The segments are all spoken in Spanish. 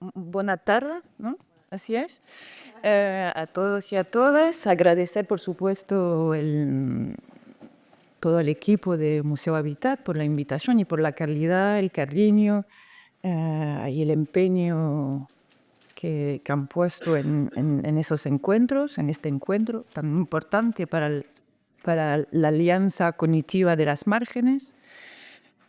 Buena tarde, ¿no? Así es. A todos y a todas, agradecer por supuesto todo el equipo de Museo Habitat por la invitación y por la calidad, el cariño y el empeño que han puesto en esos encuentros, en este encuentro tan importante para la alianza cognitiva de las márgenes.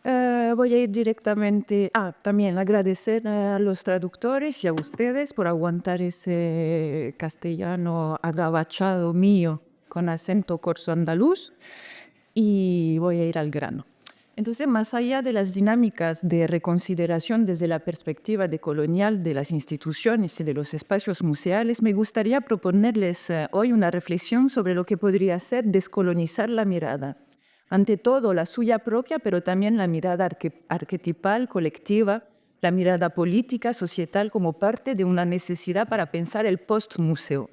Voy a ir directamente. También agradecer a los traductores y a ustedes por aguantar ese castellano agabachado mío con acento corso andaluz. Y voy a ir al grano. Entonces, más allá de las dinámicas de reconsideración desde la perspectiva decolonial de las instituciones y de los espacios museales, me gustaría proponerles hoy una reflexión sobre lo que podría ser descolonizar la mirada. Ante todo, la suya propia, pero también la mirada arquetipal, colectiva, la mirada política, societal, como parte de una necesidad para pensar el post-museo.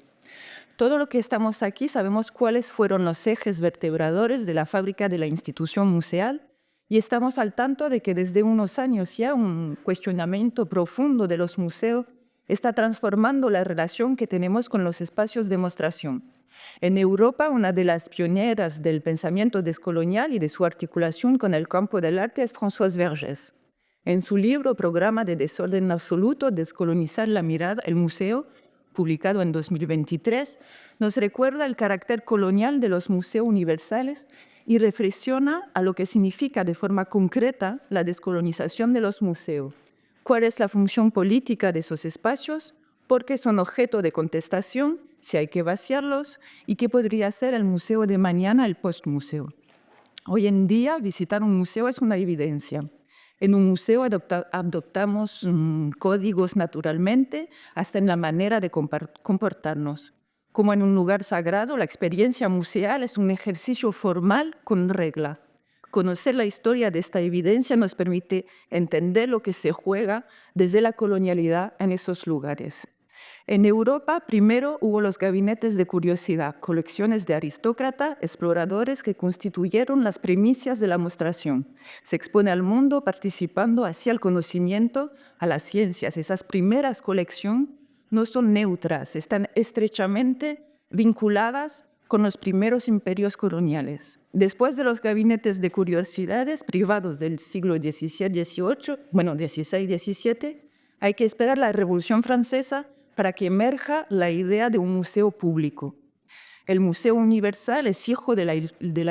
Todo lo que estamos aquí sabemos cuáles fueron los ejes vertebradores de la fábrica de la institución museal y estamos al tanto de que desde unos años ya un cuestionamiento profundo de los museos está transformando la relación que tenemos con los espacios de demostración. En Europa, una de las pioneras del pensamiento descolonial y de su articulación con el campo del arte es Françoise Vergès. En su libro Programa de Desorden Absoluto, Descolonizar la mirada, el museo, publicado en 2023, nos recuerda el carácter colonial de los museos universales y reflexiona a lo que significa de forma concreta la descolonización de los museos. ¿Cuál es la función política de esos espacios? ¿Por qué son objeto de contestación? Si hay que vaciarlos, y qué podría ser el museo de mañana, el postmuseo. Hoy en día, visitar un museo es una evidencia. En un museo adoptamos códigos naturalmente, hasta en la manera de comportarnos. Como en un lugar sagrado, la experiencia museal es un ejercicio formal con regla. Conocer la historia de esta evidencia nos permite entender lo que se juega desde la colonialidad en esos lugares. En Europa, primero hubo los gabinetes de curiosidad, colecciones de aristócratas, exploradores que constituyeron las primicias de la mostración. Se expone al mundo participando hacia el conocimiento, a las ciencias. Esas primeras colecciones no son neutras, están estrechamente vinculadas con los primeros imperios coloniales. Después de los gabinetes de curiosidades privados del siglo XVI-XVII, hay que esperar la Revolución Francesa para que emerja la idea de un museo público. El Museo Universal es hijo de la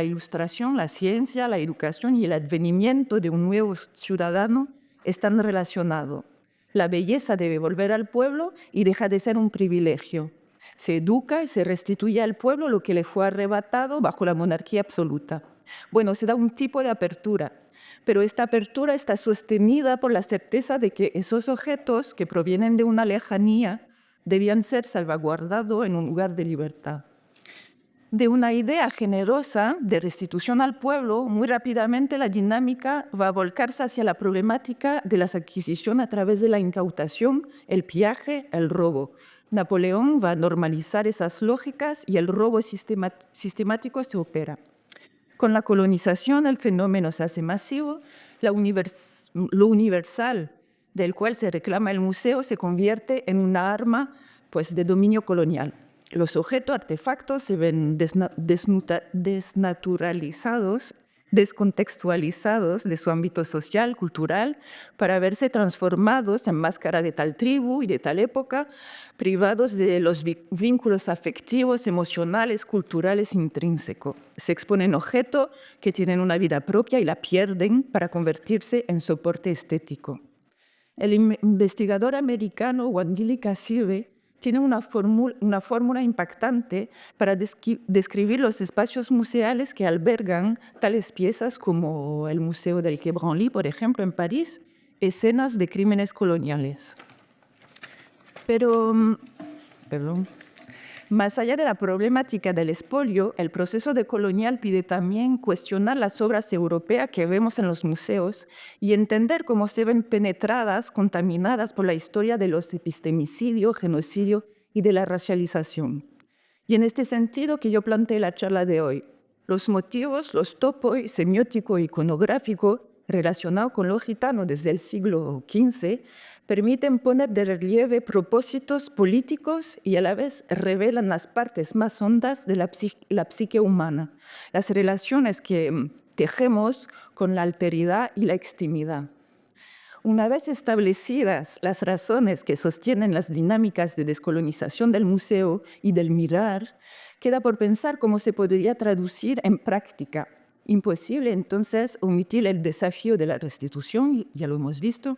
Ilustración, la ciencia, la educación y el advenimiento de un nuevo ciudadano están relacionados. La belleza debe volver al pueblo y deja de ser un privilegio. Se educa y se restituye al pueblo lo que le fue arrebatado bajo la monarquía absoluta. Bueno, se da un tipo de apertura, pero esta apertura está sostenida por la certeza de que esos objetos que provienen de una lejanía debían ser salvaguardados en un lugar de libertad. De una idea generosa de restitución al pueblo, muy rápidamente la dinámica va a volcarse hacia la problemática de las adquisiciones a través de la incautación, el pillaje, el robo. Napoleón va a normalizar esas lógicas y el robo sistemático se opera. Con la colonización, el fenómeno se hace masivo, lo universal del cual se reclama el museo se convierte en una arma de dominio colonial. Los objetos, artefactos se ven desnaturalizados, descontextualizados de su ámbito social, cultural, para verse transformados en máscara de tal tribu y de tal época, privados de los vínculos afectivos, emocionales, culturales intrínsecos. Se exponen objetos que tienen una vida propia y la pierden para convertirse en soporte estético. El investigador americano Wandile Cassive tiene una fórmula impactante para describir los espacios museales que albergan tales piezas como el Museo del Quai Branly, por ejemplo, en París, escenas de crímenes coloniales. Pero, más allá de la problemática del expolio, el proceso decolonial pide también cuestionar las obras europeas que vemos en los museos y entender cómo se ven penetradas, contaminadas por la historia de los epistemicidios, genocidio y de la racialización. Y en este sentido que yo planteé la charla de hoy, los motivos, los topos semiótico e iconográfico relacionado con lo gitano desde el siglo XV permiten poner de relieve propósitos políticos y a la vez revelan las partes más hondas de la psique humana, las relaciones que tejemos con la alteridad y la extimidad. Una vez establecidas las razones que sostienen las dinámicas de descolonización del museo y del mirar, queda por pensar cómo se podría traducir en práctica. Imposible entonces omitir el desafío de la restitución, ya lo hemos visto,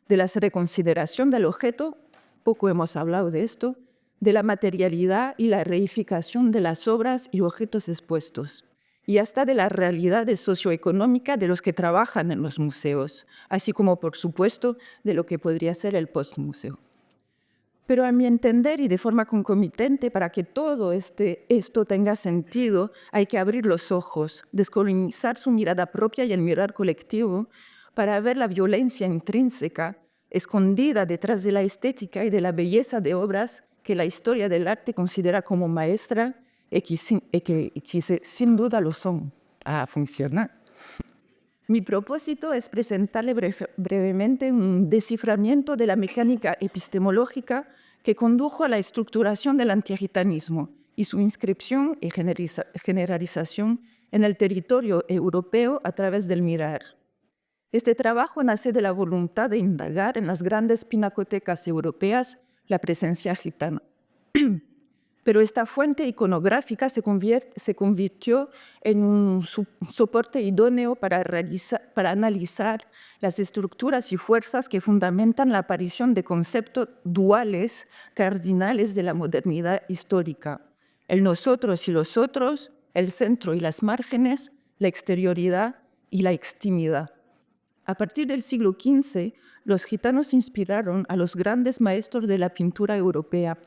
de la reconsideración del objeto, poco hemos hablado de esto, de la materialidad y la reificación de las obras y objetos expuestos, y hasta de la realidad socioeconómica de los que trabajan en los museos, así como, por supuesto, de lo que podría ser el postmuseo. Pero a mi entender y de forma concomitante, para que todo esto tenga sentido, hay que abrir los ojos, descolonizar su mirada propia y el mirar colectivo para ver la violencia intrínseca escondida detrás de la estética y de la belleza de obras que la historia del arte considera como maestra y que sin duda lo son a funcionar. Mi propósito es presentarle brevemente un desciframiento de la mecánica epistemológica que condujo a la estructuración del antigitanismo y su inscripción y generalización en el territorio europeo a través del mirar. Este trabajo nace de la voluntad de indagar en las grandes pinacotecas europeas la presencia gitana. Pero esta fuente iconográfica se convirtió en un soporte idóneo para analizar las estructuras y fuerzas que fundamentan la aparición de conceptos duales cardinales de la modernidad histórica: el nosotros y los otros, el centro y las márgenes, la exterioridad y la extimidad. A partir del siglo XV, los gitanos inspiraron a los grandes maestros de la pintura europea.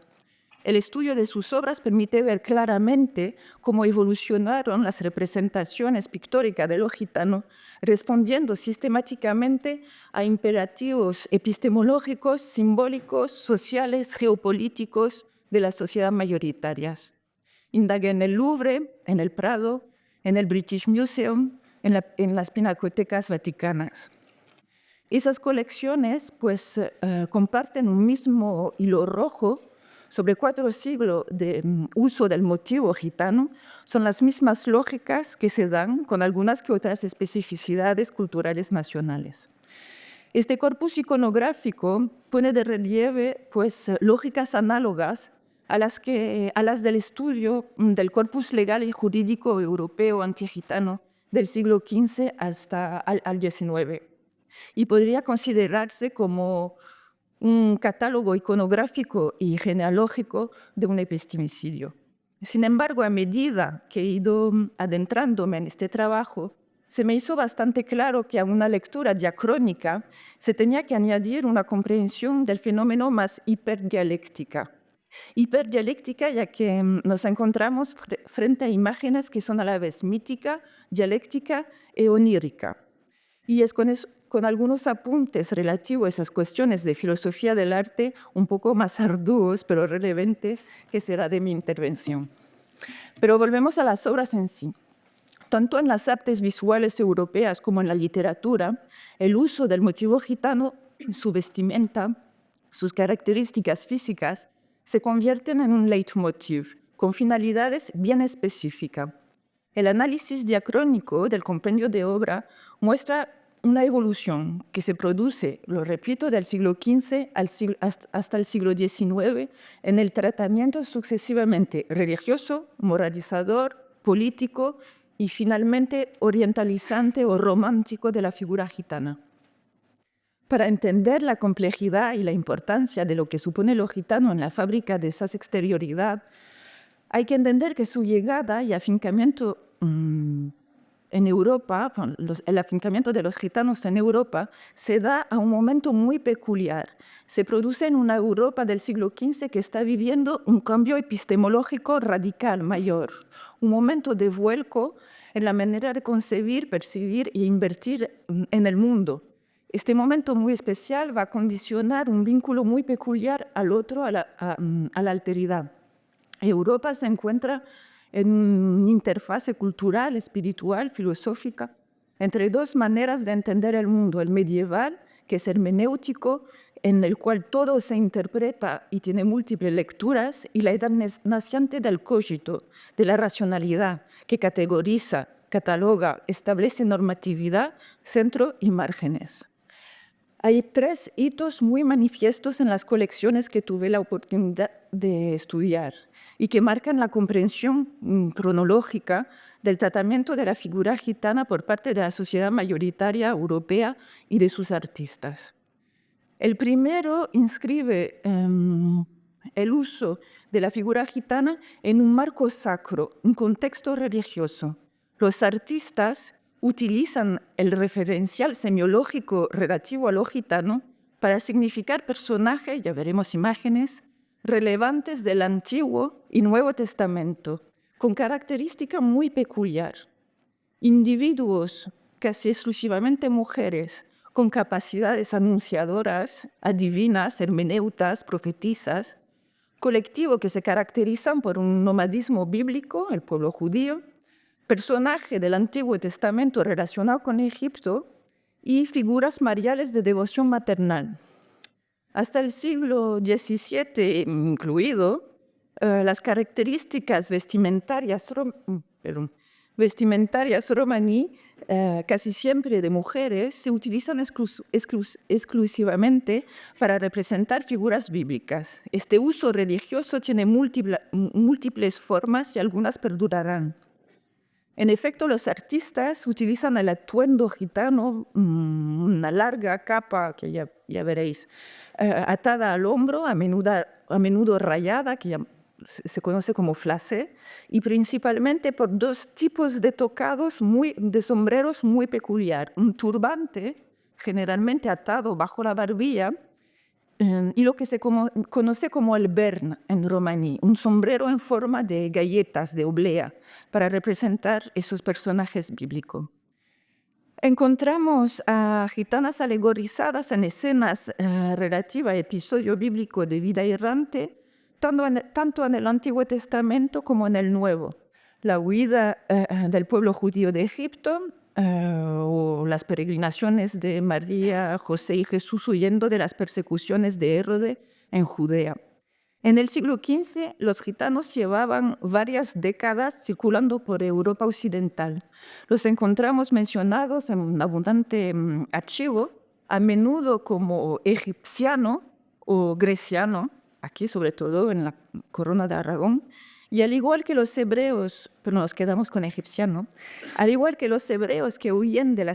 El estudio de sus obras permite ver claramente cómo evolucionaron las representaciones pictóricas de lo gitano, respondiendo sistemáticamente a imperativos epistemológicos, simbólicos, sociales, geopolíticos de las sociedades mayoritarias. Indagué en el Louvre, en el Prado, en el British Museum, en las pinacotecas vaticanas. Esas colecciones comparten un mismo hilo rojo. Sobre 4 siglos de uso del motivo gitano, son las mismas lógicas que se dan con algunas que otras especificidades culturales nacionales. Este corpus iconográfico pone de relieve lógicas análogas a las del estudio del corpus legal y jurídico europeo antigitano del siglo XV hasta al XIX, y podría considerarse como un catálogo iconográfico y genealógico de un epistemicidio. Sin embargo, a medida que he ido adentrándome en este trabajo, se me hizo bastante claro que a una lectura diacrónica se tenía que añadir una comprensión del fenómeno más hiperdialéctica. Hiperdialéctica, ya que nos encontramos frente a imágenes que son a la vez mítica, dialéctica y onírica. Y es con algunos apuntes relativos a esas cuestiones de filosofía del arte un poco más arduos, pero relevantes, que será de mi intervención. Pero volvemos a las obras en sí. Tanto en las artes visuales europeas como en la literatura, el uso del motivo gitano, su vestimenta, sus características físicas, se convierten en un leitmotiv, con finalidades bien específicas. El análisis diacrónico del compendio de obra muestra una evolución que se produce, lo repito, del siglo XV hasta el siglo XIX en el tratamiento sucesivamente religioso, moralizador, político y finalmente orientalizante o romántico de la figura gitana. Para entender la complejidad y la importancia de lo que supone lo gitano en la fábrica de esa exterioridad, hay que entender que su llegada y afincamiento en Europa, el afincamiento de los gitanos en Europa, se da a un momento muy peculiar. Se produce en una Europa del siglo XV que está viviendo un cambio epistemológico radical, mayor, un momento de vuelco en la manera de concebir, percibir e invertir en el mundo. Este momento muy especial va a condicionar un vínculo muy peculiar al otro, a la alteridad. Europa se encuentra en una interfase cultural, espiritual, filosófica, entre dos maneras de entender el mundo, el medieval, que es hermenéutico, en el cual todo se interpreta y tiene múltiples lecturas, y la edad naciente del cogito, de la racionalidad, que categoriza, cataloga, establece normatividad, centro y márgenes. Hay tres hitos muy manifiestos en las colecciones que tuve la oportunidad de estudiar y que marcan la comprensión cronológica del tratamiento de la figura gitana por parte de la sociedad mayoritaria europea y de sus artistas. El primero inscribe el uso de la figura gitana en un marco sacro, un contexto religioso. Los artistas utilizan el referencial semiológico relativo a lo gitano para significar personajes, ya veremos imágenes, relevantes del Antiguo y Nuevo Testamento, con característica muy peculiar. Individuos, casi exclusivamente mujeres, con capacidades anunciadoras, adivinas, hermeneutas, profetisas, colectivo que se caracterizan por un nomadismo bíblico, el pueblo judío, personaje del Antiguo Testamento relacionado con Egipto y figuras mariales de devoción maternal. Hasta el siglo XVII incluido, las características vestimentarias romaní, casi siempre de mujeres, se utilizan exclusivamente para representar figuras bíblicas. Este uso religioso tiene múltiples formas y algunas perdurarán. En efecto, los artistas utilizan el atuendo gitano, una larga capa, que ya veréis, atada al hombro, a menudo rayada, que se conoce como flacé, y principalmente por dos tipos de tocados, de sombreros muy peculiar. Un turbante, generalmente atado bajo la barbilla, y lo que se conoce como el bern en romaní, un sombrero en forma de galletas, de oblea, para representar esos personajes bíblicos. Encontramos a gitanas alegorizadas en escenas relativas a episodio bíblico de vida errante, tanto en el Antiguo Testamento como en el Nuevo. La huida del pueblo judío de Egipto, o las peregrinaciones de María, José y Jesús huyendo de las persecuciones de Herodes en Judea. En el siglo XV, los gitanos llevaban varias décadas circulando por Europa occidental. Los encontramos mencionados en un abundante archivo, a menudo como egipciano o greciano, aquí sobre todo en la corona de Aragón, y al igual que los hebreos, pero nos quedamos con egipciano, al igual que los hebreos que huyen de la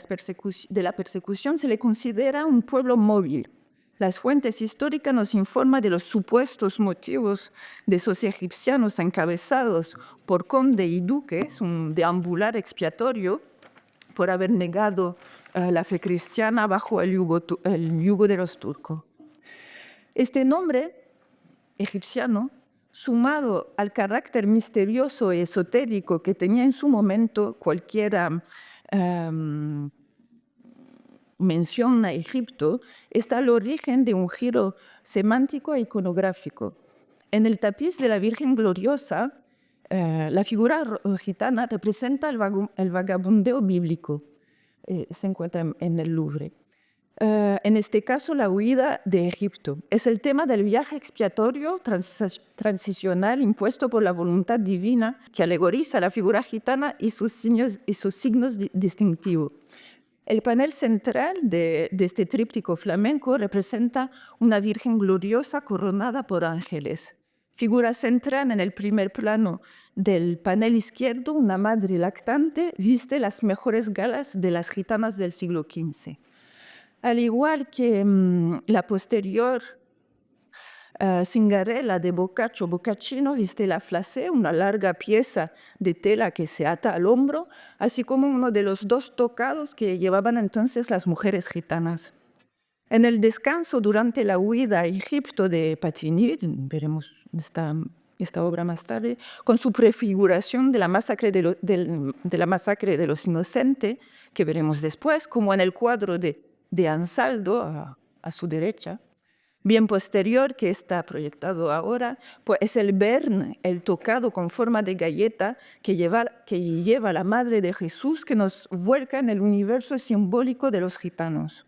persecución, se le considera un pueblo móvil. Las fuentes históricas nos informan de los supuestos motivos de esos egipcianos encabezados por conde y duques, un deambular expiatorio por haber negado la fe cristiana bajo el yugo de los turcos. Este nombre egipciano, sumado al carácter misterioso y esotérico que tenía en su momento cualquiera mención a Egipto, está al origen de un giro semántico e iconográfico. En el tapiz de la Virgen Gloriosa, la figura gitana representa el vagabundeo bíblico. Se encuentra en el Louvre. En este caso, la huida de Egipto. Es el tema del viaje expiatorio transicional impuesto por la voluntad divina que alegoriza la figura gitana y sus signos distintivos. El panel central de este tríptico flamenco representa una Virgen gloriosa coronada por ángeles. Figura central en el primer plano del panel izquierdo, una madre lactante viste las mejores galas de las gitanas del siglo XV. Al igual que la posterior Cingarella de Boccaccio viste la flacé, una larga pieza de tela que se ata al hombro, así como uno de los dos tocados que llevaban entonces las mujeres gitanas. En el descanso durante la huida a Egipto de Patinir, veremos esta obra más tarde, con su prefiguración de la masacre de los inocentes, que veremos después, como en el cuadro de Ansaldo, a su derecha, Bien posterior, que está proyectado ahora, pues es el bern, el tocado con forma de galleta que lleva la Madre de Jesús, que nos vuelca en el universo simbólico de los gitanos.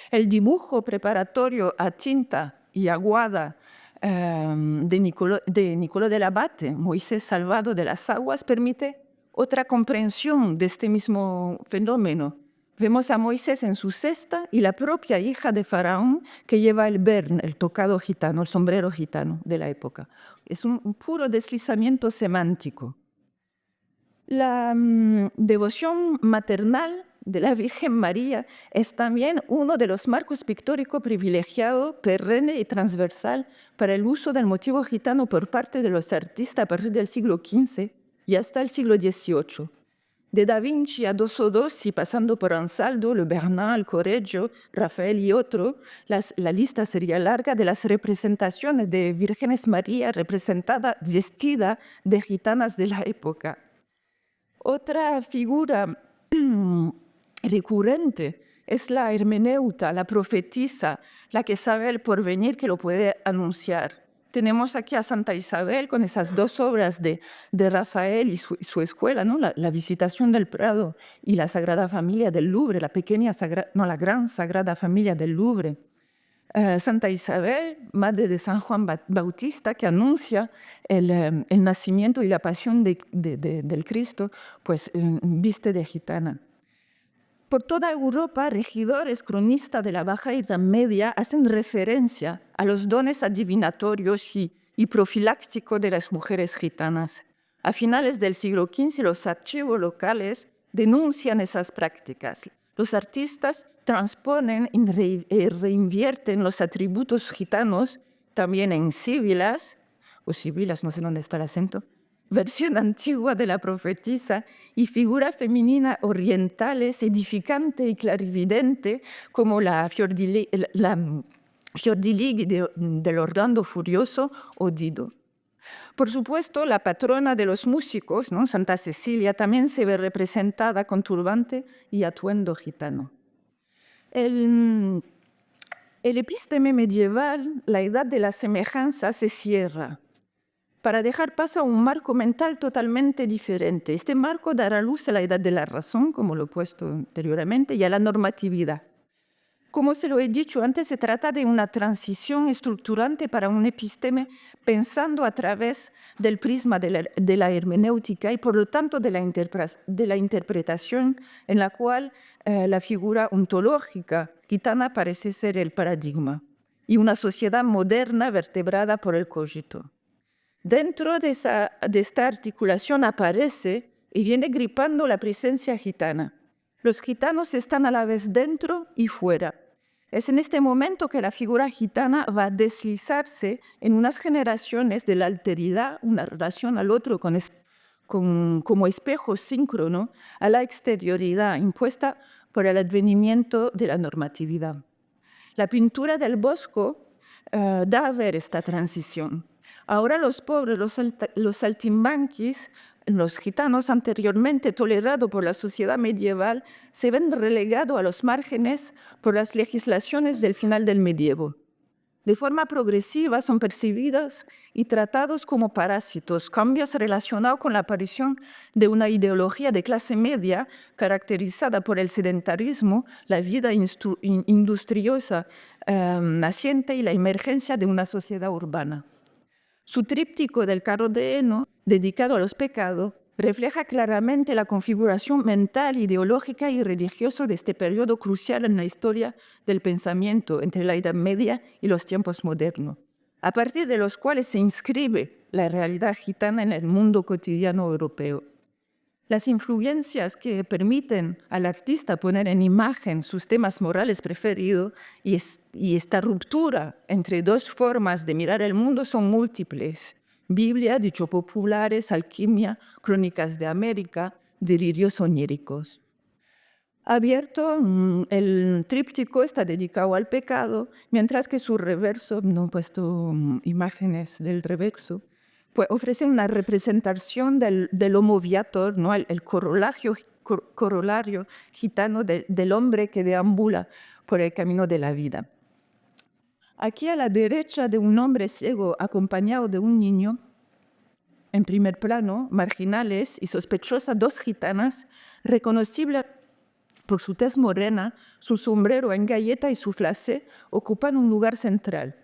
El dibujo preparatorio a tinta y aguada de Nicolò del Abate, Moisés salvado de las aguas, permite otra comprensión de este mismo fenómeno. Vemos a Moisés en su cesta y la propia hija de Faraón que lleva el bern, el tocado gitano, el sombrero gitano de la época. Es un puro deslizamiento semántico. La devoción maternal de la Virgen María es también uno de los marcos pictóricos privilegiados, perenne y transversal para el uso del motivo gitano por parte de los artistas a partir del siglo XV y hasta el siglo XVIII. De Da Vinci a Dosso Dossi, pasando por Ansaldo, Le Bernal, Correggio, Rafael y otros, la lista sería larga de las representaciones de Vírgenes María representada, vestida de gitanas de la época. Otra figura recurrente es la hermeneuta, la profetisa, la que sabe el porvenir, que lo puede anunciar. Tenemos aquí a Santa Isabel con esas dos obras de Rafael y su escuela, ¿no? La Visitación del Prado y la Sagrada Familia del Louvre, la Gran Sagrada Familia del Louvre. Santa Isabel, madre de San Juan Bautista, que anuncia el nacimiento y la pasión del Cristo, pues viste de gitana. Por toda Europa, regidores cronistas de la Baja Edad Media hacen referencia a los dones adivinatorios y profilácticos de las mujeres gitanas. A finales del siglo XV, los archivos locales denuncian esas prácticas. Los artistas transponen y reinvierten los atributos gitanos también en síbilas, o sibilas, no sé dónde está el acento, versión antigua de la profetisa y figura femenina orientales edificante y clarividente como la Fiordiligi del Orlando Furioso o Dido. Por supuesto, la patrona de los músicos, ¿no? Santa Cecilia, también se ve representada con turbante y atuendo gitano. El epísteme medieval, la edad de la semejanza, se cierra para dejar paso a un marco mental totalmente diferente. Este marco dará luz a la edad de la razón, como lo he puesto anteriormente, y a la normatividad. Como se lo he dicho antes, se trata de una transición estructurante para un episteme pensando a través del prisma de la hermenéutica y, por lo tanto, de la interpretación en la cual la figura ontológica gitana parece ser el paradigma y una sociedad moderna vertebrada por el cogito. Dentro de esta articulación aparece y viene gripando la presencia gitana. Los gitanos están a la vez dentro y fuera. Es en este momento que la figura gitana va a deslizarse en unas generaciones de la alteridad, una relación al otro como espejo síncrono a la exterioridad impuesta por el advenimiento de la normatividad. La pintura del Bosco da a ver esta transición. Ahora los pobres, los saltimbanquis, los gitanos anteriormente tolerados por la sociedad medieval, se ven relegados a los márgenes por las legislaciones del final del medievo. De forma progresiva son percibidos y tratados como parásitos, cambios relacionados con la aparición de una ideología de clase media caracterizada por el sedentarismo, la vida industriosa naciente y la emergencia de una sociedad urbana. Su tríptico del carro de heno, dedicado a los pecados, refleja claramente la configuración mental, ideológica y religiosa de este periodo crucial en la historia del pensamiento entre la Edad Media y los tiempos modernos, a partir de los cuales se inscribe la realidad gitana en el mundo cotidiano europeo. Las influencias que permiten al artista poner en imagen sus temas morales preferidos y esta ruptura entre dos formas de mirar el mundo son múltiples. Biblia, dichos populares, alquimia, crónicas de América, delirios oníricos. Abierto, el tríptico está dedicado al pecado, mientras que su reverso, no he puesto imágenes del reverso, pues ofrece una representación del homo viator, ¿no? el corolario gitano del hombre que deambula por el camino de la vida. Aquí a la derecha de un hombre ciego acompañado de un niño, en primer plano, marginales y sospechosas dos gitanas, reconocibles por su tez morena, su sombrero en galleta y su flacé, ocupan un lugar central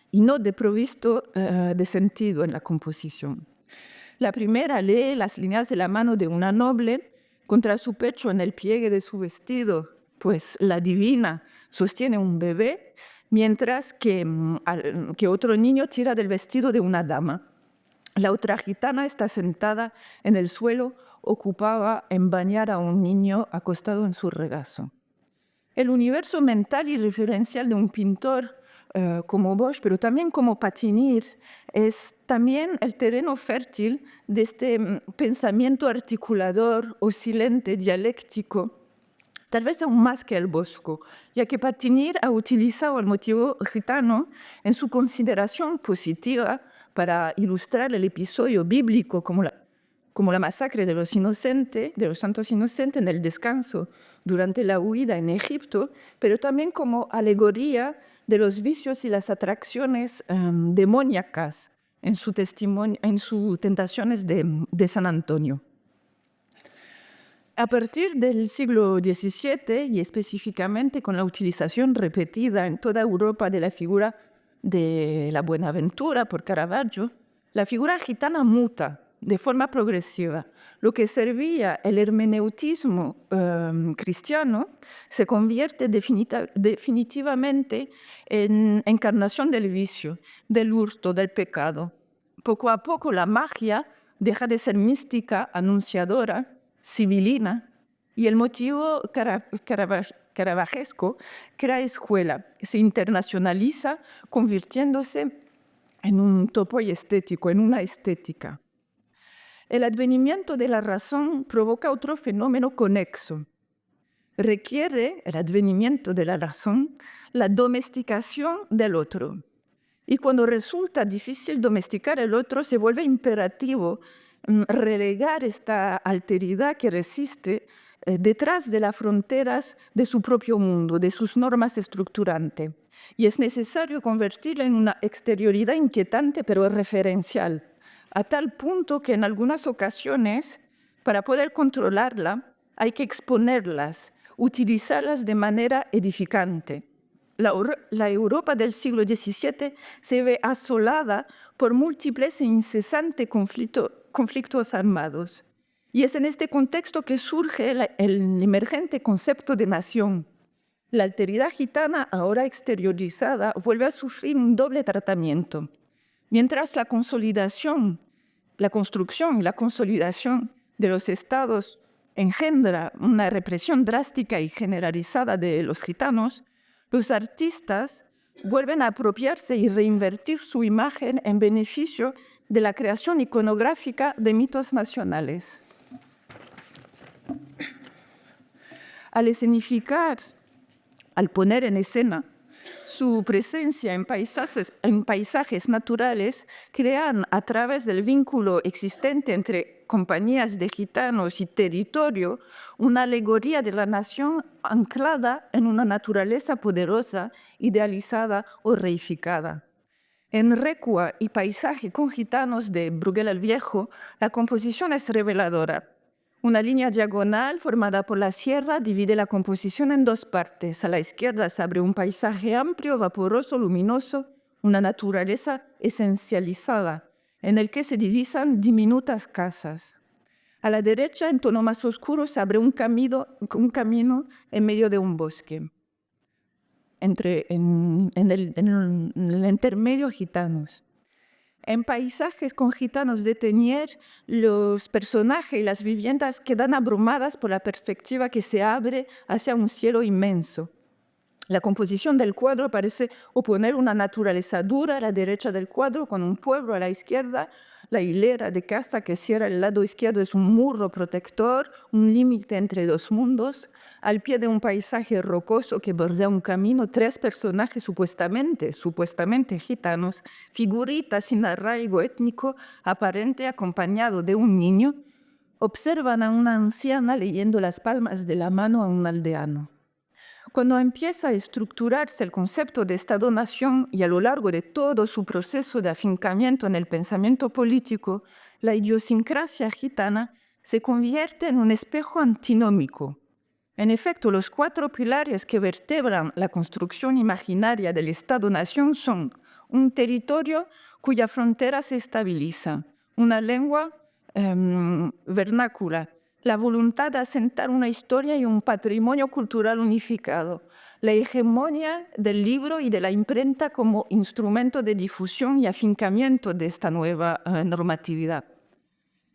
y no desprovisto de sentido en la composición. La primera lee las líneas de la mano de una noble contra su pecho en el pliegue de su vestido, pues la divina sostiene un bebé, mientras que otro niño tira del vestido de una dama. La otra gitana está sentada en el suelo, ocupada en bañar a un niño acostado en su regazo. El universo mental y referencial de un pintor como Bosch, pero también como Patinir, es también el terreno fértil de este pensamiento articulador, oscilante, dialéctico, tal vez aún más que el Bosco, ya que Patinir ha utilizado el motivo gitano en su consideración positiva para ilustrar el episodio bíblico como la masacre de los santos inocentes en el descanso durante la huida en Egipto, pero también como alegoría de los vicios y las atracciones demoníacas en sus tentaciones de San Antonio. A partir del siglo XVII, y específicamente con la utilización repetida en toda Europa de la figura de la Buenaventura por Caravaggio, la figura gitana muta de forma progresiva. Lo que servía el hermeneutismo cristiano se convierte definitivamente en encarnación del vicio, del hurto, del pecado. Poco a poco la magia deja de ser mística, anunciadora, sibilina, y el motivo caravagesco crea escuela, se internacionaliza, convirtiéndose en un topo estético, en una estética. El advenimiento de la razón provoca otro fenómeno conexo. Requiere el advenimiento de la razón la domesticación del otro. Y cuando resulta difícil domesticar el otro, se vuelve imperativo relegar esta alteridad que resiste detrás de las fronteras de su propio mundo, de sus normas estructurantes. Y es necesario convertirla en una exterioridad inquietante pero referencial, a tal punto que en algunas ocasiones, para poder controlarla, hay que exponerlas, utilizarlas de manera edificante. La Europa del siglo XVII se ve asolada por múltiples e incesantes conflictos armados. Y es en este contexto que surge el emergente concepto de nación. La alteridad gitana, ahora exteriorizada, vuelve a sufrir un doble tratamiento. Mientras la construcción y la consolidación de los estados engendra una represión drástica y generalizada de los gitanos, los artistas vuelven a apropiarse y reinvertir su imagen en beneficio de la creación iconográfica de mitos nacionales. Al escenificar, al poner en escena su presencia en paisajes naturales, crean a través del vínculo existente entre compañías de gitanos y territorio una alegoría de la nación anclada en una naturaleza poderosa, idealizada o reificada. En Recua y Paisaje con gitanos de Bruguera el Viejo, la composición es reveladora. Una línea diagonal formada por la sierra divide la composición en dos partes. A la izquierda se abre un paisaje amplio, vaporoso, luminoso, una naturaleza esencializada, en el que se divisan diminutas casas. A la derecha, en tono más oscuro, se abre un camino en medio de un bosque. En el intermedio, gitanos. En Paisajes con gitanos de Teniers, los personajes y las viviendas quedan abrumadas por la perspectiva que se abre hacia un cielo inmenso. La composición del cuadro parece oponer una naturaleza dura a la derecha del cuadro, con un pueblo a la izquierda. La hilera de casa que cierra el lado izquierdo es un muro protector, un límite entre dos mundos. Al pie de un paisaje rocoso que bordea un camino, tres personajes supuestamente gitanos, figuritas sin arraigo étnico, aparente acompañado de un niño, observan a una anciana leyendo las palmas de la mano a un aldeano. Cuando empieza a estructurarse el concepto de Estado-nación y a lo largo de todo su proceso de afincamiento en el pensamiento político, la idiosincrasia gitana se convierte en un espejo antinómico. En efecto, los 4 pilares que vertebran la construcción imaginaria del Estado-nación son un territorio cuya frontera se estabiliza, una lengua vernácula, la voluntad de asentar una historia y un patrimonio cultural unificado, la hegemonía del libro y de la imprenta como instrumento de difusión y afincamiento de esta nueva normatividad.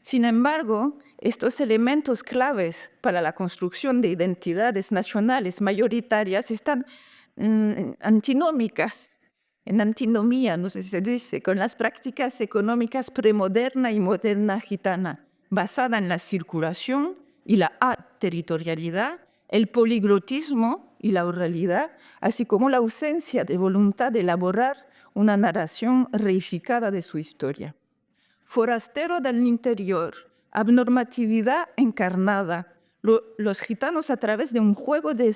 Sin embargo, estos elementos claves para la construcción de identidades nacionales mayoritarias están antinómicas, en antinomía, no sé si se dice, con las prácticas económicas premoderna y moderna gitana, basada en la circulación y la aterritorialidad, el poliglotismo y la oralidad, así como la ausencia de voluntad de elaborar una narración reificada de su historia. Forastero del interior, abnormatividad encarnada. Los gitanos, a través de un juego de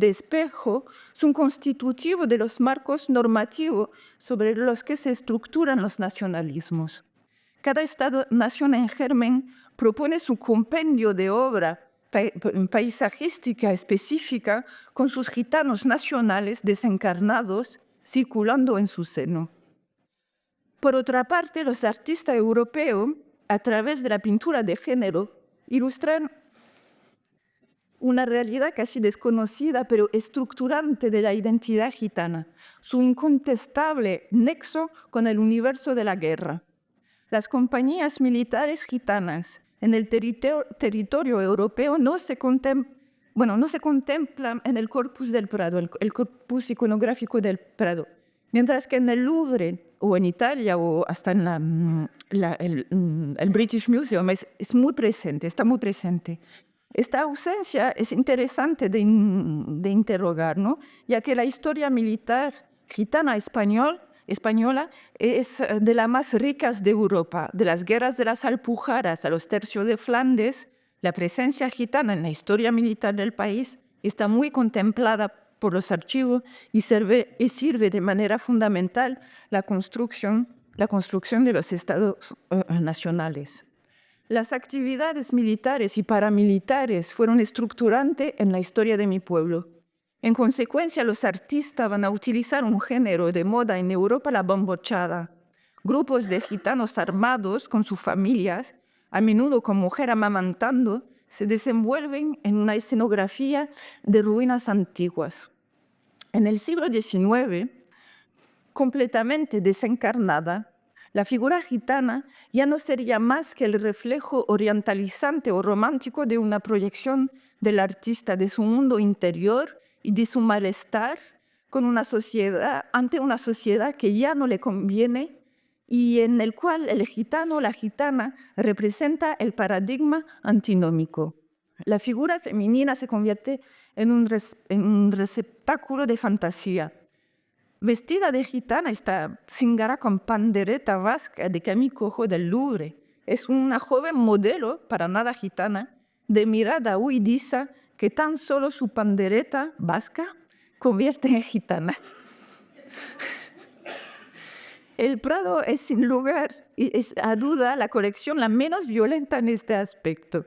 espejo, son constitutivos de los marcos normativos sobre los que se estructuran los nacionalismos. Cada Estado-nación en germen propone su compendio de obra paisajística específica con sus gitanos nacionales desencarnados circulando en su seno. Por otra parte, los artistas europeos, a través de la pintura de género, ilustran una realidad casi desconocida, pero estructurante de la identidad gitana, su incontestable nexo con el universo de la guerra. Las compañías militares gitanas en el territorio europeo no se contemplan en el Corpus del Prado, el corpus iconográfico del Prado, mientras que en el Louvre o en Italia o hasta en el British Museum es muy presente, está muy presente. Esta ausencia es interesante de interrogar, ¿no? Ya que la historia militar gitana española es de las más ricas de Europa. De las guerras de las Alpujarras a los tercios de Flandes, la presencia gitana en la historia militar del país está muy contemplada por los archivos y sirve de manera fundamental la construcción de los estados nacionales. Las actividades militares y paramilitares fueron estructurantes en la historia de mi pueblo. En consecuencia, los artistas van a utilizar un género de moda en Europa, la bambochada. Grupos de gitanos armados con sus familias, a menudo con mujer amamantando, se desenvuelven en una escenografía de ruinas antiguas. En el siglo XIX, completamente desencarnada, la figura gitana ya no sería más que el reflejo orientalizante o romántico de una proyección del artista, de su mundo interior y de su malestar ante una sociedad que ya no le conviene y en el cual el gitano o la gitana representa el paradigma antinómico. La figura femenina se convierte en un receptáculo de fantasía. Vestida de gitana, esta cingara con pandereta vasca de Camille Corot del Louvre. Es una joven modelo, para nada gitana, de mirada huidiza que tan solo su pandereta vasca convierte en gitana. El Prado es sin lugar, es a duda, la colección la menos violenta en este aspecto.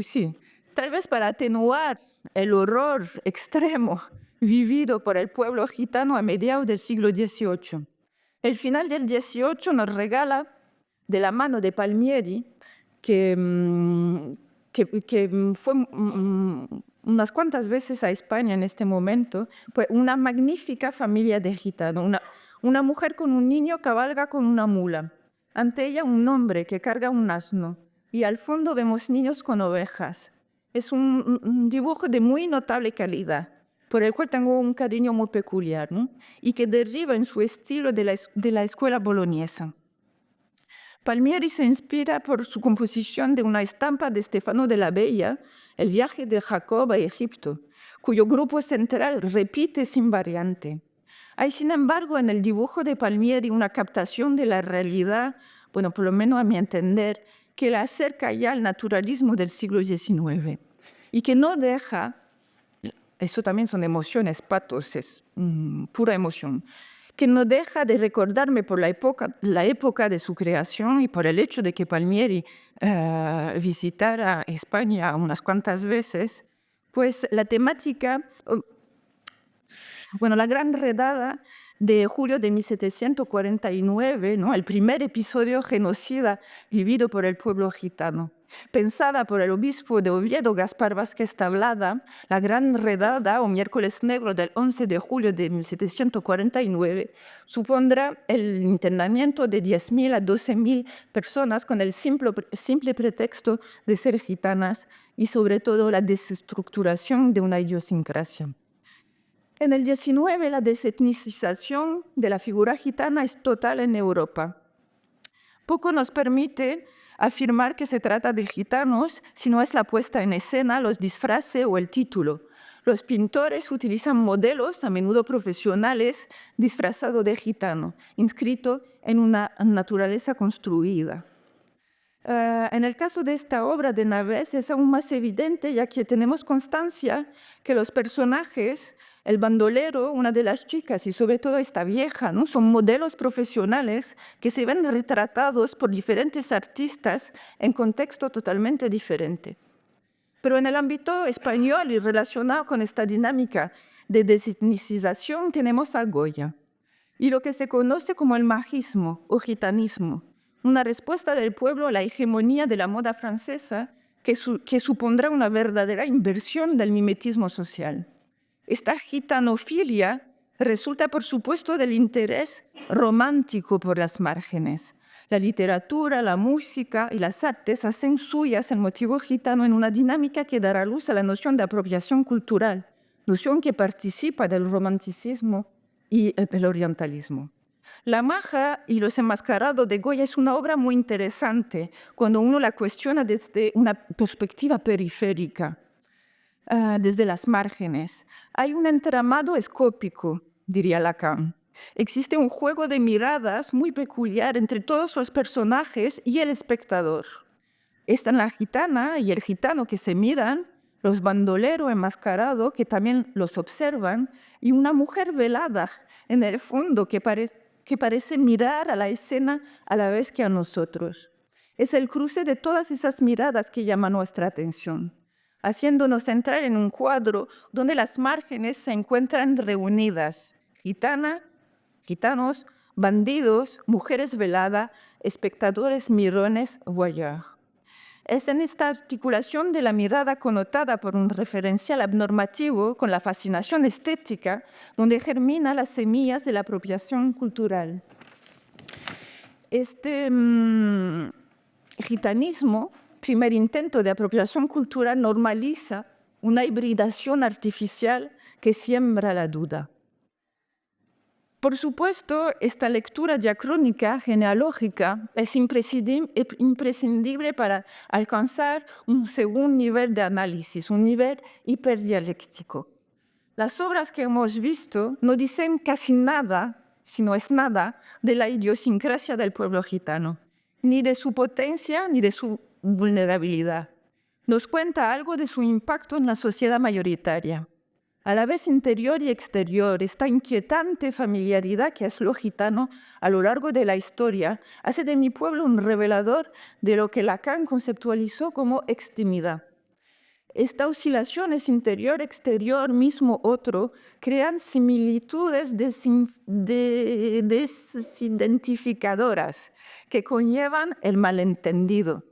Sí, tal vez para atenuar el horror extremo vivido por el pueblo gitano a mediados del siglo XVIII. El final del XVIII nos regala, de la mano de Palmieri, que fue unas cuantas veces a España en este momento, pues una magnífica familia de gitanos. Una mujer con un niño cabalga con una mula. Ante ella un hombre que carga un asno. Y al fondo vemos niños con ovejas. Es un dibujo de muy notable calidad, por el cual tengo un cariño muy peculiar, ¿no? Y que deriva en su estilo de la escuela boloñesa. Palmieri se inspira por su composición de una estampa de Stefano della Bella, El viaje de Jacob a Egipto, cuyo grupo central repite sin variante. Hay, sin embargo, en el dibujo de Palmieri una captación de la realidad, bueno, por lo menos a mi entender, que la acerca ya al naturalismo del siglo XIX y que no deja eso también son emociones, patos, es pura emoción, que no deja de recordarme por la época de su creación y por el hecho de que Palmieri visitara España unas cuantas veces, pues la temática, bueno, la gran redada de julio de 1749, ¿no? El primer episodio genocida vivido por el pueblo gitano. Pensada por el obispo de Oviedo, Gaspar Vázquez Tablada, la gran redada o miércoles negro del 11 de julio de 1749 supondrá el internamiento de 10.000 a 12.000 personas con el simple pretexto de ser gitanas y sobre todo la desestructuración de una idiosincrasia. En el 19, la desetnicización de la figura gitana es total en Europa. Poco nos permite afirmar que se trata de gitanos si no es la puesta en escena, los disfraces o el título. Los pintores utilizan modelos, a menudo profesionales, disfrazados de gitano, inscrito en una naturaleza construida. En el caso de esta obra de Navès es aún más evidente, ya que tenemos constancia que los personajes, el bandolero, una de las chicas y sobre todo esta vieja, ¿no? Son modelos profesionales que se ven retratados por diferentes artistas en contexto totalmente diferente. Pero en el ámbito español y relacionado con esta dinámica de desetnicización tenemos a Goya y lo que se conoce como el majismo o gitanismo, una respuesta del pueblo a la hegemonía de la moda francesa que supondrá una verdadera inversión del mimetismo social. Esta gitanofilia resulta, por supuesto, del interés romántico por las márgenes. La literatura, la música y las artes hacen suyas el motivo gitano en una dinámica que dará luz a la noción de apropiación cultural, noción que participa del romanticismo y del orientalismo. La Maja y los enmascarados de Goya es una obra muy interesante cuando uno la cuestiona desde una perspectiva periférica, desde las márgenes. Hay un entramado escópico, diría Lacan. Existe un juego de miradas muy peculiar entre todos los personajes y el espectador. Están la gitana y el gitano que se miran, los bandoleros enmascarados que también los observan y una mujer velada en el fondo que parece mirar a la escena a la vez que a nosotros. Es el cruce de todas esas miradas que llama nuestra atención, haciéndonos entrar en un cuadro donde las márgenes se encuentran reunidas: gitanos, bandidos, mujeres veladas, espectadores mirones, voyeurs. Es en esta articulación de la mirada connotada por un referencial abnormativo con la fascinación estética donde germinan las semillas de la apropiación cultural. Este gitanismo, primer intento de apropiación cultural, normaliza una hibridación artificial que siembra la duda. Por supuesto, esta lectura diacrónica, genealógica, es imprescindible para alcanzar un segundo nivel de análisis, un nivel hiperdialéctico. Las obras que hemos visto no dicen casi nada, si no es nada, de la idiosincrasia del pueblo gitano, ni de su potencia ni de su vulnerabilidad. Nos cuenta algo de su impacto en la sociedad mayoritaria. A la vez interior y exterior, esta inquietante familiaridad que es lo gitano a lo largo de la historia hace de mi pueblo un revelador de lo que Lacan conceptualizó como extimidad. Estas oscilaciones interior-exterior, mismo otro, crean similitudes desidentificadoras que conllevan el malentendido.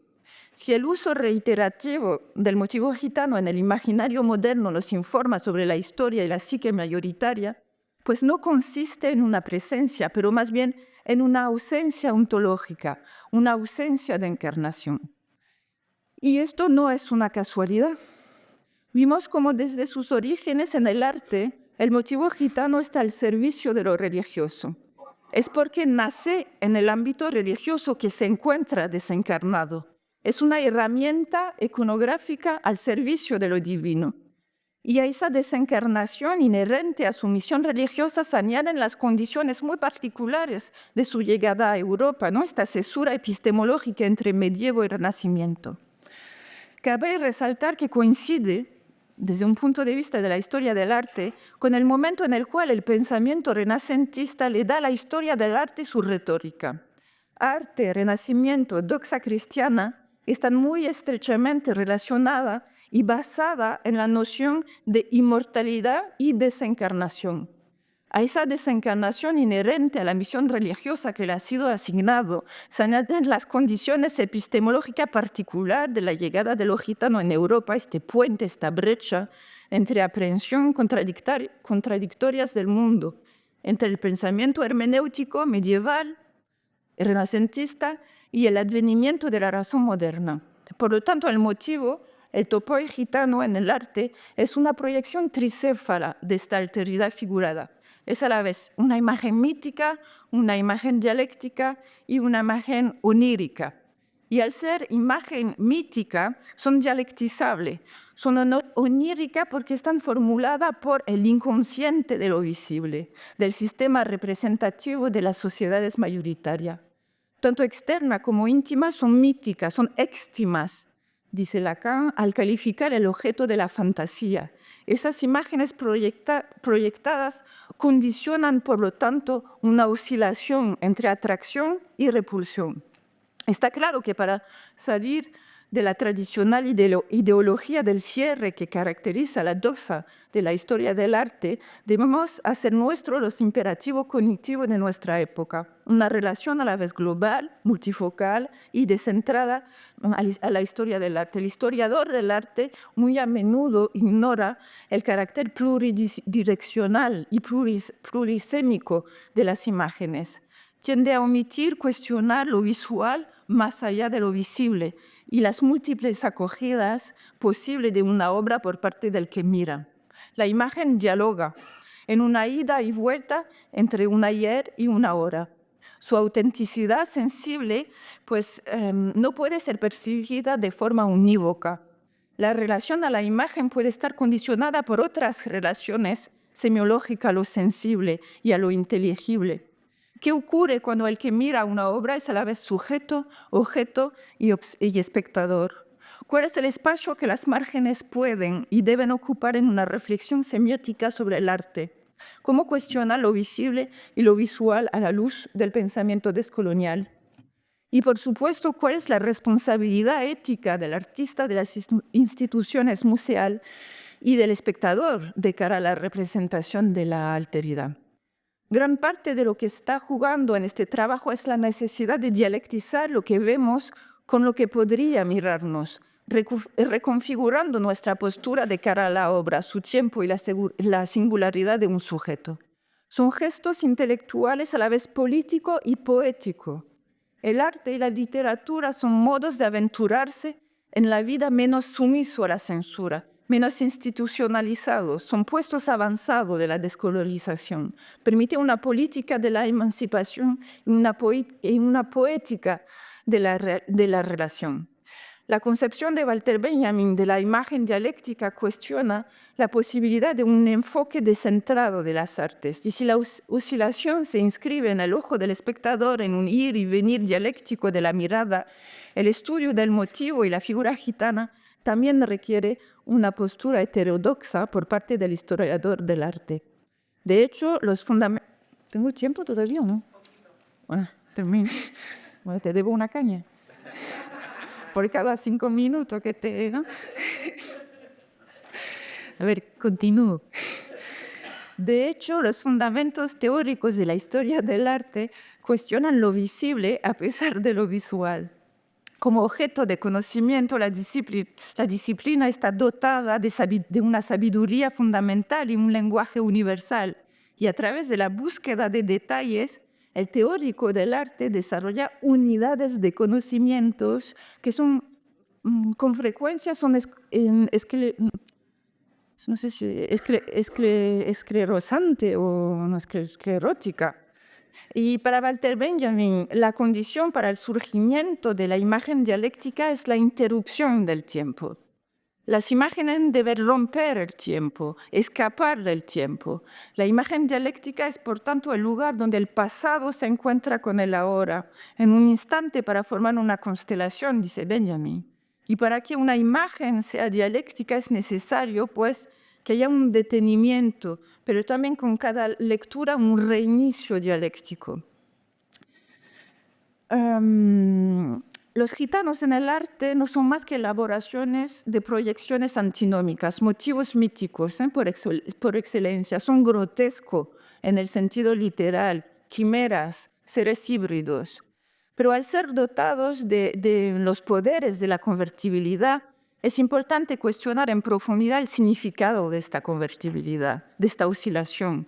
Si el uso reiterativo del motivo gitano en el imaginario moderno nos informa sobre la historia y la psique mayoritaria, pues no consiste en una presencia, pero más bien en una ausencia ontológica, una ausencia de encarnación. Y esto no es una casualidad. Vimos cómo desde sus orígenes en el arte, el motivo gitano está al servicio de lo religioso. Es porque nace en el ámbito religioso que se encuentra desencarnado. Es una herramienta iconográfica al servicio de lo divino. Y a esa desencarnación inherente a su misión religiosa se añaden las condiciones muy particulares de su llegada a Europa, ¿no? Esta cesura epistemológica entre medievo y renacimiento. Cabe resaltar que coincide desde un punto de vista de la historia del arte, con el momento en el cual el pensamiento renacentista le da a la historia del arte su retórica. Arte, renacimiento, doxa cristiana están muy estrechamente relacionadas y basadas en la noción de inmortalidad y desencarnación. A esa desencarnación inherente a la misión religiosa que le ha sido asignado se añaden las condiciones epistemológicas particulares de la llegada de los gitanos en Europa, este puente, esta brecha entre aprehensión contradictorias del mundo, entre el pensamiento hermenéutico medieval, renacentista y el advenimiento de la razón moderna. Por lo tanto, el motivo, el topoi gitano en el arte, es una proyección tricéfala de esta alteridad figurada. Es a la vez una imagen mítica, una imagen dialéctica y una imagen onírica. Y al ser imagen mítica, son dialectizables, son oníricas porque están formuladas por el inconsciente de lo visible, del sistema representativo de las sociedades mayoritarias. Tanto externa como íntima son míticas, son éxtimas, dice Lacan, al calificar el objeto de la fantasía. Esas imágenes proyectadas condicionan, por lo tanto, una oscilación entre atracción y repulsión. Está claro que para salir de la tradicional ideología del cierre que caracteriza la doxa de la historia del arte, debemos hacer nuestro los imperativos cognitivos de nuestra época. Una relación a la vez global, multifocal y descentrada a la historia del arte. El historiador del arte muy a menudo ignora el carácter pluridireccional y plurisémico de las imágenes. Tiende a omitir, cuestionar lo visual más allá de lo visible y las múltiples acogidas posibles de una obra por parte del que mira. La imagen dialoga en una ida y vuelta entre un ayer y una hora. Su autenticidad sensible no puede ser percibida de forma unívoca. La relación a la imagen puede estar condicionada por otras relaciones semiológicas a lo sensible y a lo inteligible. ¿Qué ocurre cuando el que mira una obra es a la vez sujeto, objeto y espectador? ¿Cuál es el espacio que las márgenes pueden y deben ocupar en una reflexión semiótica sobre el arte? ¿Cómo cuestiona lo visible y lo visual a la luz del pensamiento descolonial? Y, por supuesto, ¿cuál es la responsabilidad ética del artista, de las instituciones museales y del espectador de cara a la representación de la alteridad? Gran parte de lo que está jugando en este trabajo es la necesidad de dialectizar lo que vemos con lo que podría mirarnos, reconfigurando nuestra postura de cara a la obra, su tiempo y la singularidad de un sujeto. Son gestos intelectuales a la vez político y poético. El arte y la literatura son modos de aventurarse en la vida menos sumiso a la censura, menos institucionalizados, son puestos avanzados de la descolonización. Permite una política de la emancipación y una poética de la relación. La concepción de Walter Benjamin de la imagen dialéctica cuestiona la posibilidad de un enfoque descentrado de las artes. Y si la oscilación se inscribe en el ojo del espectador en un ir y venir dialéctico de la mirada, el estudio del motivo y la figura gitana también requiere una postura heterodoxa por parte del historiador del arte. De hecho, los fundamentos... ¿Tengo tiempo todavía o no? Bueno, termino. Bueno, te debo una caña. Por cada 5 minutos que te... ¿no? A ver, continúo. De hecho, los fundamentos teóricos de la historia del arte cuestionan lo visible a pesar de lo visual. Como objeto de conocimiento, la disciplina está dotada de una sabiduría fundamental y un lenguaje universal. Y a través de la búsqueda de detalles, el teórico del arte desarrolla unidades de conocimientos que son, con frecuencia, son no sé si esclerosante o no esclerótica. Y para Walter Benjamin, la condición para el surgimiento de la imagen dialéctica es la interrupción del tiempo. Las imágenes deben romper el tiempo, escapar del tiempo. La imagen dialéctica es, por tanto, el lugar donde el pasado se encuentra con el ahora, en un instante para formar una constelación, dice Benjamin. Y para que una imagen sea dialéctica es necesario, pues, que haya un detenimiento, pero también con cada lectura un reinicio dialéctico. Los gitanos en el arte no son más que elaboraciones de proyecciones antinómicas, motivos míticos por excelencia. Son grotescos en el sentido literal, quimeras, seres híbridos. Pero al ser dotados de los poderes de la convertibilidad, es importante cuestionar en profundidad el significado de esta convertibilidad, de esta oscilación.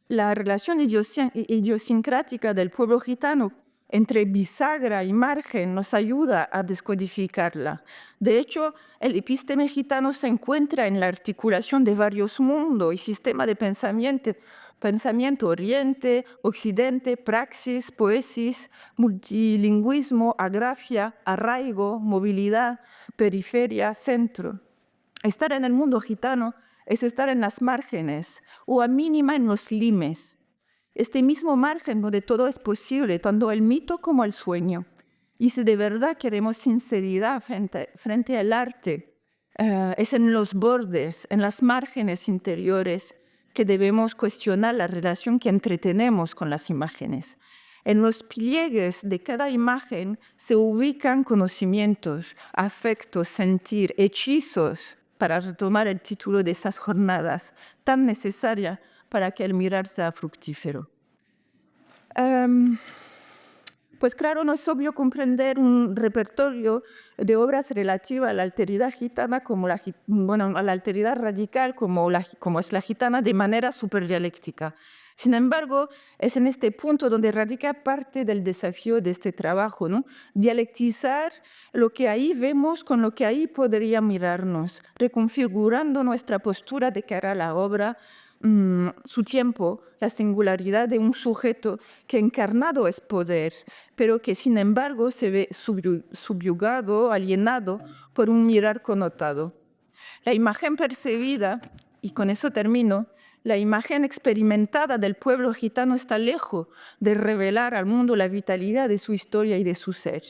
La relación idiosincrática del pueblo gitano entre bisagra y margen nos ayuda a descodificarla. De hecho, el episteme gitano se encuentra en la articulación de varios mundos y sistemas de pensamiento oriente, occidente, praxis, poesis, multilingüismo, agrafia, arraigo, movilidad, periferia, centro. Estar en el mundo gitano es estar en las márgenes o a mínima en los limes. Este mismo margen donde todo es posible, tanto el mito como el sueño. Y si de verdad queremos sinceridad frente al arte, es en los bordes, en las márgenes interiores, que debemos cuestionar la relación que entretenemos con las imágenes. En los pliegues de cada imagen se ubican conocimientos, afectos, sentir, hechizos, para retomar el título de esas jornadas tan necesarias para que el mirar sea fructífero. Pues claro, no es obvio comprender un repertorio de obras relativas a la alteridad gitana, a la alteridad radical como es la gitana, de manera superdialéctica. Sin embargo, es en este punto donde radica parte del desafío de este trabajo, ¿no? Dialectizar lo que ahí vemos con lo que ahí podría mirarnos, reconfigurando nuestra postura de cara a la obra, su tiempo, la singularidad de un sujeto que encarnado es poder, pero que sin embargo se ve subyugado, alienado por un mirar connotado. La imagen percibida, y con eso termino, la imagen experimentada del pueblo gitano está lejos de revelar al mundo la vitalidad de su historia y de su ser.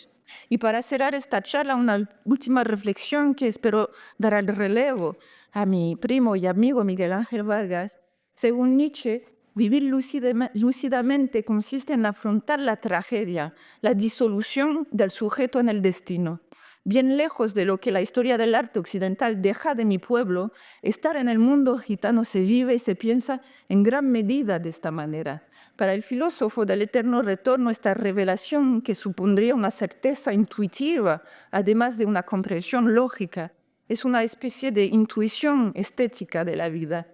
Y para cerrar esta charla, una última reflexión que espero dar al relevo a mi primo y amigo Miguel Ángel Vargas. Según Nietzsche, vivir lúcidamente consiste en afrontar la tragedia, la disolución del sujeto en el destino. Bien lejos de lo que la historia del arte occidental deja de mi pueblo, estar en el mundo gitano se vive y se piensa en gran medida de esta manera. Para el filósofo del eterno retorno, esta revelación, que supondría una certeza intuitiva, además de una comprensión lógica, es una especie de intuición estética de la vida.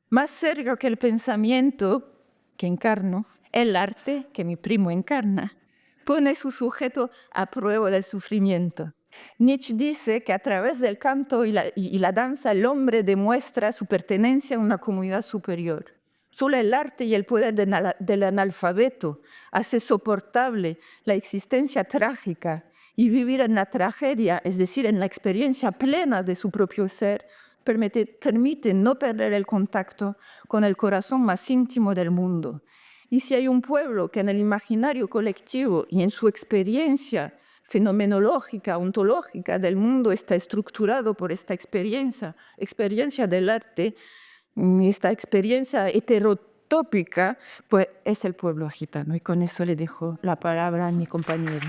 Más cerca que el pensamiento que encarno, el arte que mi primo encarna, pone su sujeto a prueba del sufrimiento. Nietzsche dice que a través del canto y la danza el hombre demuestra su pertenencia a una comunidad superior. Solo el arte y el poder del analfabeto hace soportable la existencia trágica y vivir en la tragedia, es decir, en la experiencia plena de su propio ser, permite no perder el contacto con el corazón más íntimo del mundo. Y si hay un pueblo que en el imaginario colectivo y en su experiencia fenomenológica, ontológica del mundo está estructurado por esta experiencia del arte, esta experiencia heterotópica, pues es el pueblo gitano. Y con eso le dejo la palabra a mi compañero.